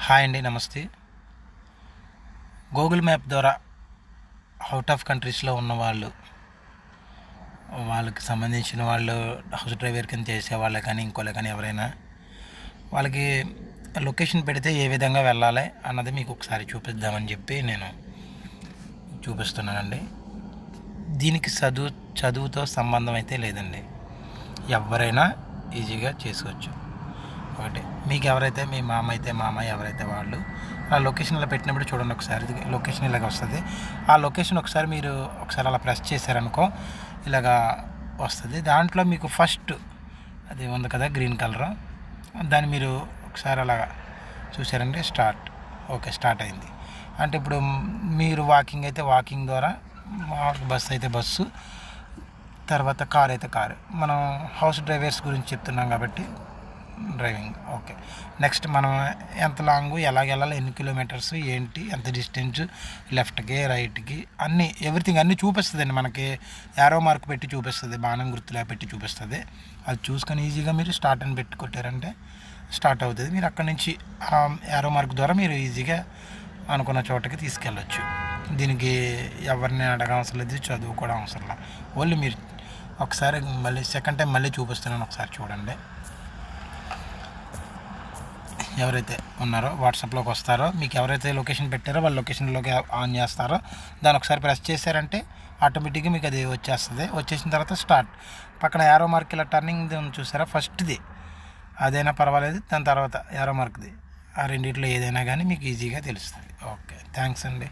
Hi అండి, నమస్తే. Google map ద్వారా అవుట్ ఆఫ్ కంట్రీస్లో ఉన్న వాళ్ళకి సంబంధించిన వాళ్ళు హౌస్ డ్రైవర్ కింద చేసేవాళ్ళే కానీ ఇంకోలే కానీ ఎవరైనా వాళ్ళకి లొకేషన్ పెడితే ఏ విధంగా వెళ్ళాలి అన్నది మీకు ఒకసారి చూపిద్దామని చెప్పి నేను చూపిస్తున్నానండి. దీనికి చదువుతో సంబంధం అయితే లేదండి. ఎవరైనా ఈజీగా చేసుకోవచ్చు. ఒకటి, మీకు ఎవరైతే మీ మామ అయితే మామ, ఎవరైతే వాళ్ళు ఆ లొకేషన్ ఇలా పెట్టినప్పుడు చూడండి ఒకసారి. ఇది లొకేషన్ ఇలాగ వస్తుంది. ఆ లొకేషన్ ఒకసారి అలా ప్రెస్ చేశారనుకో ఇలాగా వస్తుంది. దాంట్లో మీకు ఫస్ట్ అది ఉంది కదా గ్రీన్ కలర్, దాన్ని మీరు ఒకసారి అలాగా చూసారండి. ఓకే, స్టార్ట్ అయింది. అంటే ఇప్పుడు మీరు వాకింగ్ అయితే వాకింగ్ ద్వారా, బస్సు అయితే బస్సు, తర్వాత కార్ అయితే కారు. మనం హౌస్ డ్రైవర్స్ గురించి చెప్తున్నాం కాబట్టి డ్రైవింగ్. ఓకే, నెక్స్ట్ మనం ఎంత లాంగ్, ఎలాగ వెళ్ళాలి, ఎన్ని కిలోమీటర్స్, ఏంటి, ఎంత డిస్టెన్స్, లెఫ్ట్కి రైట్కి ఎవ్రీథింగ్ అన్నీ చూపిస్తుందండి. మనకి యారో మార్క్ పెట్టి చూపిస్తుంది, బాణం గుర్తులా పెట్టి చూపిస్తుంది. అది చూసుకొని ఈజీగా మీరు స్టార్ట్ అని పెట్టి కొట్టారంటే స్టార్ట్ అవుతుంది. మీరు అక్కడి నుంచి యారో మార్క్ ద్వారా మీరు ఈజీగా అనుకున్న చోటకి తీసుకెళ్ళచ్చు. దీనికి ఎవరిని అడగవసరం లేదు, చదువు కూడా అవసరం లేదు. ఓన్లీ మీరు ఒకసారి మళ్ళీ సెకండ్ టైం మళ్ళీ చూపిస్తున్నాను, ఒకసారి చూడండి. ఎవరైతే ఉన్నారో వాట్సాప్లోకి వస్తారో, మీకు ఎవరైతే లొకేషన్ పెట్టారో వాళ్ళ లొకేషన్లోకి ఆన్ చేస్తారో దాన్ని ఒకసారి ప్రెస్ చేశారంటే ఆటోమేటిక్గా మీకు అది వచ్చేస్తుంది. వచ్చేసిన తర్వాత స్టార్ట్ పక్కన యారో మార్క్ ఇలా టర్నింగ్ చూసారా, ఫస్ట్ది అదైనా పర్వాలేదు, దాని తర్వాత యారో మార్క్ది, ఆ రెండిట్లో ఏదైనా కానీ మీకు ఈజీగా తెలుస్తుంది. ఓకే, థ్యాంక్స్ అండి.